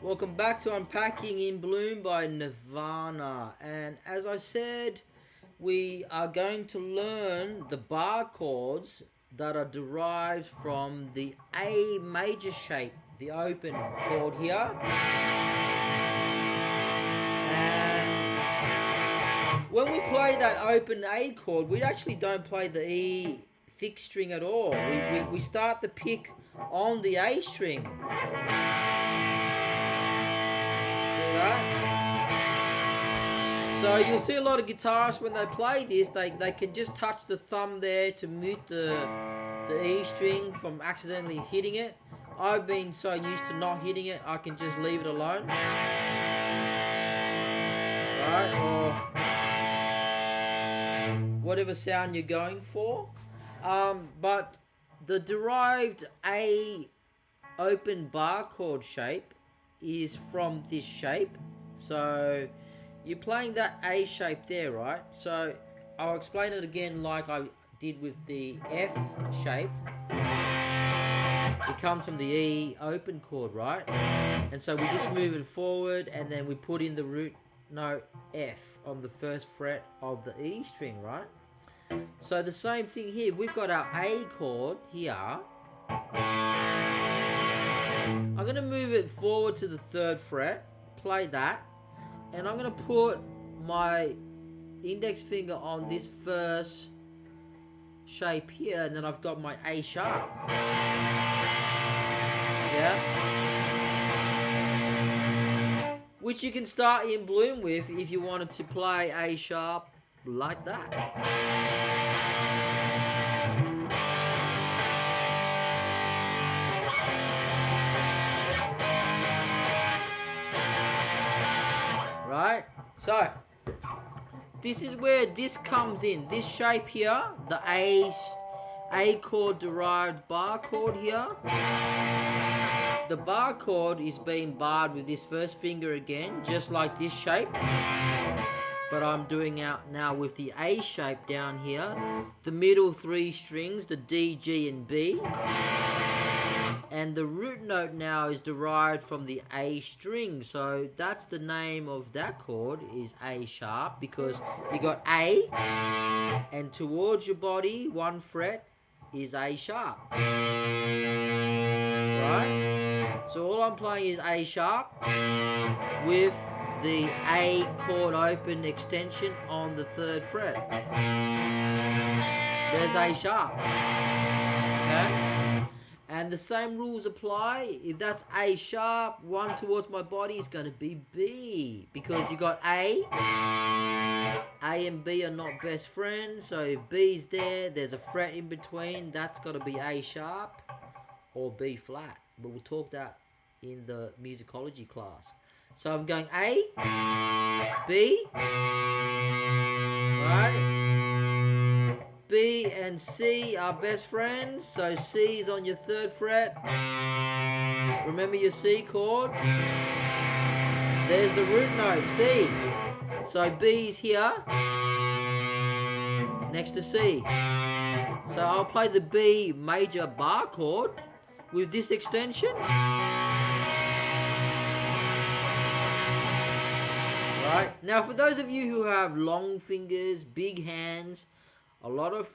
Welcome back to Unpacking in Bloom by Nirvana. And as I said, we are going to learn the bar chords that are derived from the A major shape, the open chord here. And when we play that open A chord, we actually don't play the E thick string at all. We start the pick on the A string. So you'll see a lot of guitarists when they play this, they can just touch the thumb there to mute the E string from accidentally hitting it. I've been so used to not hitting it, I can just leave it alone. Right, or whatever sound you're going for. But the derived A open bar chord shape is from this shape. So you're playing that A shape there, right? So I'll explain it again like I did with the F shape. It comes from the E open chord, right? And so we just move it forward and then we put in the root note F on the first fret of the E string, right? So the same thing here. We've got our A chord here. I'm going to move it forward to the third fret, play that, and I'm going to put my index finger on this first shape here, and then I've got my A sharp. Yeah? Which you can start in Bloom with if you wanted to play A sharp like that. Right? So, this is where this comes in. This shape here, the A chord derived bar chord here. The bar chord is being barred with this first finger again, just like this shape. But I'm doing out now with the A shape down here. The middle three strings, the D, G, and B. And the root note now is derived from the A string. So that's the name of that chord, is A sharp, because you got A, and towards your body, one fret is A sharp. Right? So all I'm playing is A sharp with the A chord open extension on the third fret. There's A sharp. Okay? And the same rules apply. If that's A sharp, one towards my body is going to be B. Because you got A and B are not best friends. So if B's there, there's a fret in between. That's got to be A sharp or B flat. But we'll talk that in the musicology class. So I'm going A, B, right? B and C are best friends, so C is on your third fret. Remember your C chord? There's the root note, C. So B is here, next to C. So I'll play the B major bar chord with this extension. Right. Now for those of you who have long fingers, big hands, a lot of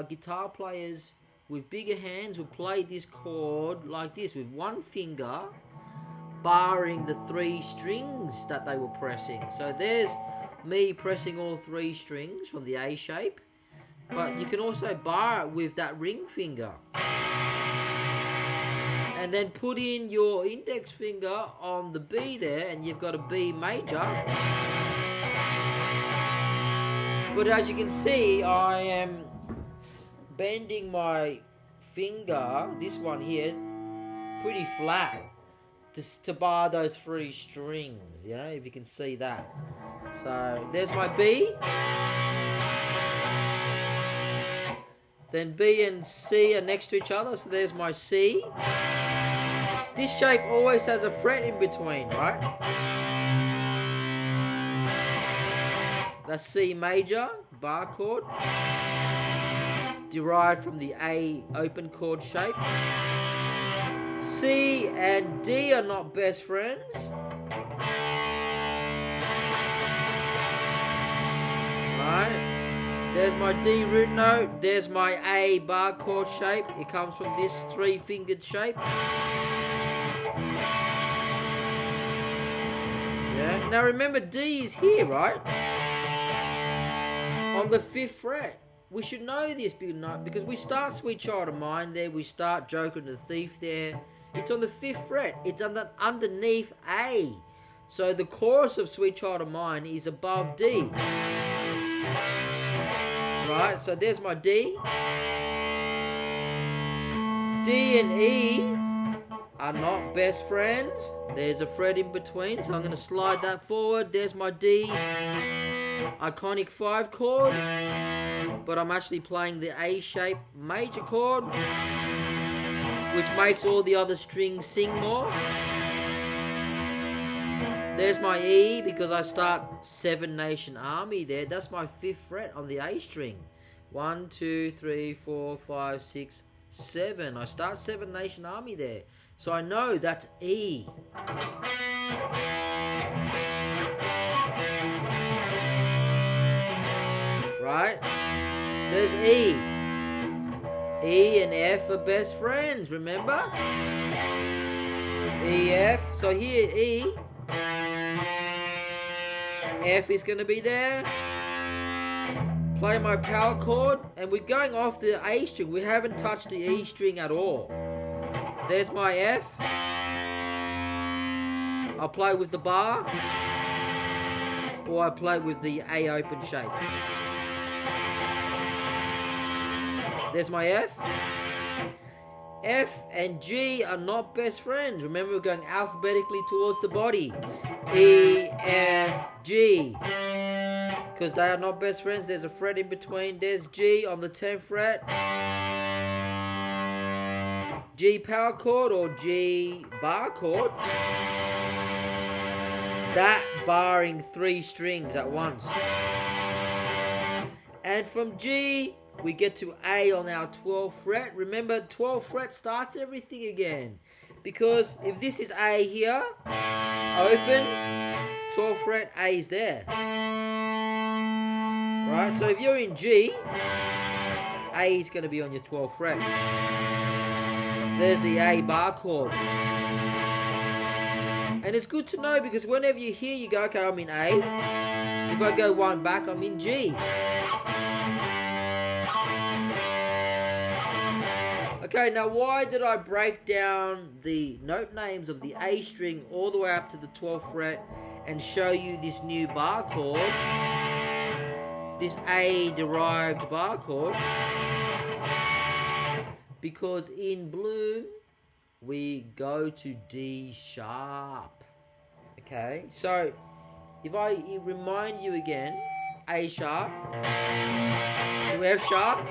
guitar players with bigger hands will play this chord like this, with one finger barring the three strings that they were pressing. So there's me pressing all three strings from the A shape, but you can also bar it with that ring finger. And then put in your index finger on the B there, and you've got a B major. But as you can see, I am bending my finger, this one here, pretty flat to bar those three strings, you know, if you can see that. So there's my B. Then B and C are next to each other, so there's my C. This shape always has a fret in between, right? That's C major, bar chord, derived from the A open chord shape. C and D are not best friends. Right? There's my D root note. There's my A bar chord shape. It comes from this 3-fingered shape. Yeah. Now remember, D is here, right? On the 5th fret. We should know this because we start Sweet Child of Mine there. We start Joker and the Thief there. It's on the 5th fret. It's underneath A. So the chorus of Sweet Child of Mine is above D. Right, so there's my D. D and E are not best friends. There's a fret in between, so I'm going to slide that forward. There's my D. Iconic 5 chord. But I'm actually playing the A shape major chord, which makes all the other strings sing more. There's my E because I start 7 Nation Army there. That's my 5th fret on the A string. 1, 2, 3, 4, 5, 6, 7. I start 7 Nation Army there. So I know that's E. Right? There's E. E and F are best friends, remember? E, F. So here, E. F is going to be there. Play my power chord. And we're going off the A string. We haven't touched the E string at all. There's my F. I'll play with the bar. Or I play with the A open shape. There's my F. F and G are not best friends. Remember, we're going alphabetically towards the body. E, F, G. Because they are not best friends. There's a fret in between. There's G on the 10th fret. G power chord or G bar chord. That barring 3 strings at once. And from G, we get to A on our 12th fret. Remember, 12th fret starts everything again. Because if this is A here, open, 12th fret, A is there. Right, so if you're in G, A is going to be on your 12th fret. There's the A bar chord. And it's good to know because whenever you hear, you go, okay, I'm in A. If I go 1 back, I'm in G. Okay, now why did I break down the note names of the A string all the way up to the 12th fret and show you this new bar chord, this A derived bar chord? Because in Bloom, we go to D sharp. Okay, so if I remind you again, A sharp to F sharp,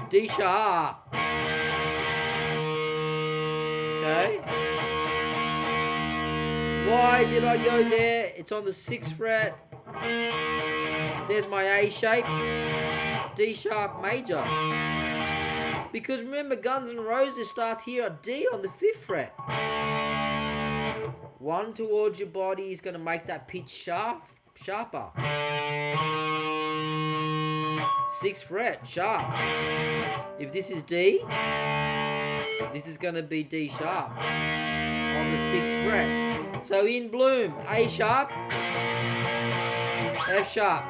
D sharp. Okay. Why did I go there? It's on the 6th fret. There's my A shape. D sharp major. Because remember, Guns N' Roses starts here at D on the 5th fret. 1 towards your body is going to make that pitch sharper. 6th fret, sharp. If this is D, this is going to be D sharp on the 6th fret. So in Bloom, A sharp, F sharp,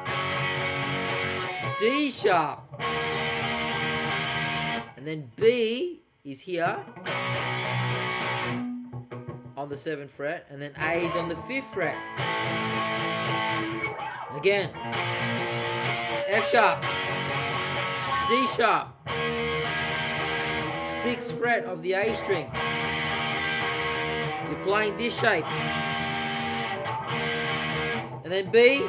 D sharp, and then B is here on the 7th fret, and then A is on the 5th fret. Again, F sharp, D sharp, 6th fret of the A string. You're playing this shape. And then B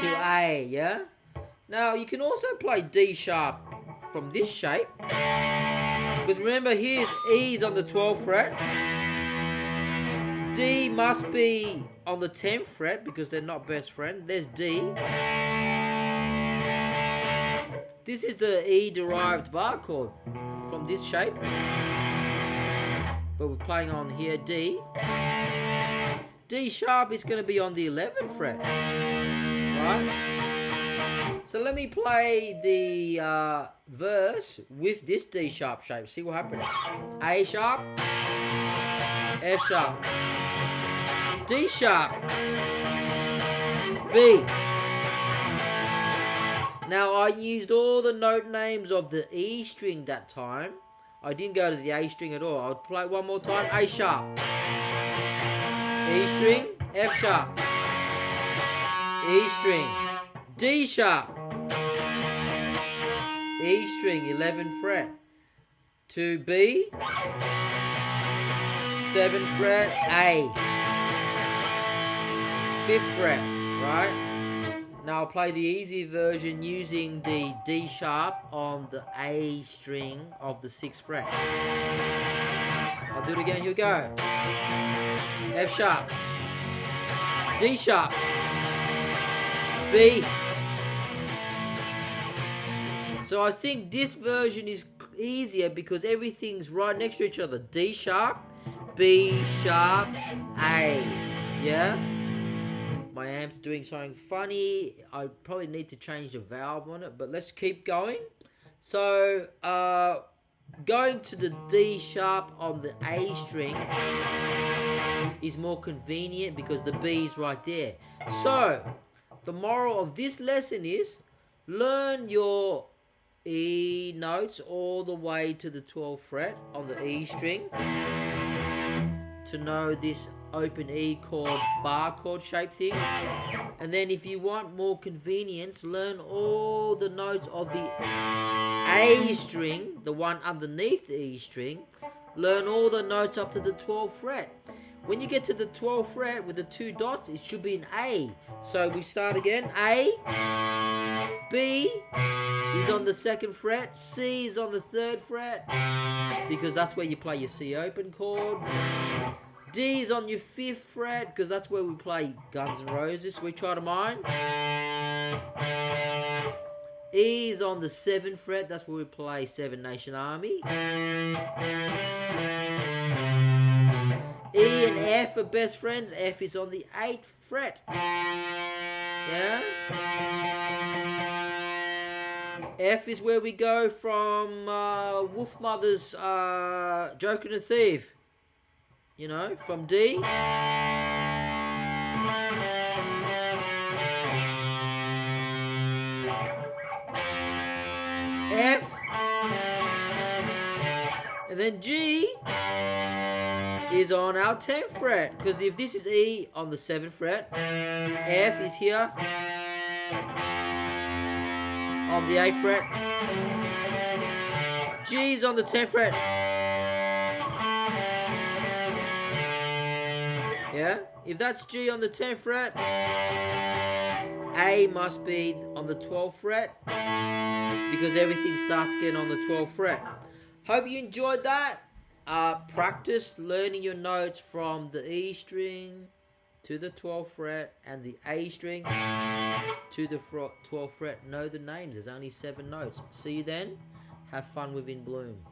to A, yeah? Now, you can also play D sharp from this shape. Because remember, here's E's on the 12th fret. D must be on the 10th fret because they're not best friends. There's D. This is the E derived bar chord from this shape, but we're playing on here D. D sharp is going to be on the 11th fret, right? So let me play the verse with this D sharp shape. See what happens. A sharp, F sharp, D sharp, B. Now I used all the note names of the E string that time. I didn't go to the A string at all. I'll play one more time. A sharp, E string, F sharp, E string, D sharp, E string, 11th fret, to B, 7th fret, A, 5th fret, right? Now I'll play the easy version using the D sharp on the A string of the 6th fret. I'll do it again, here we go. F sharp, D sharp, B. So I think this version is easier because everything's right next to each other. D sharp, B sharp, A. Yeah? My amp's doing something funny. I probably need to change the valve on it, but let's keep going. So, going to the D sharp on the A string is more convenient because the B is right there. So, the moral of this lesson is learn your E notes all the way to the 12th fret on the E string to know this open E chord, bar chord shape thing. And then if you want more convenience, learn all the notes of the A string, the one underneath the E string. Learn all the notes up to the 12th fret. When you get to the 12th fret with the 2 dots, it should be an A. So we start again. A, B is on the 2nd fret, C is on the 3rd fret, because that's where you play your C open chord. D is on your 5th fret, because that's where we play Guns N' Roses, Sweet Child of Mine. E is on the 7th fret, that's where we play Seven Nation Army. E and F are best friends. F is on the 8th fret. Yeah? F is where we go from Wolfmother's Joker and the Thief. You know, from D. F. And then G is on our 10th fret, because if this is E on the 7th fret, F is here on the 8th fret, G is on the 10th fret. Yeah? If that's G on the 10th fret, A must be on the 12th fret, because everything starts again on the 12th fret. Hope you enjoyed that. Practice learning your notes from the E string to the 12th fret and the A string to the 12th fret. Know the names. There's only 7 notes. See you then. Have fun with In Bloom.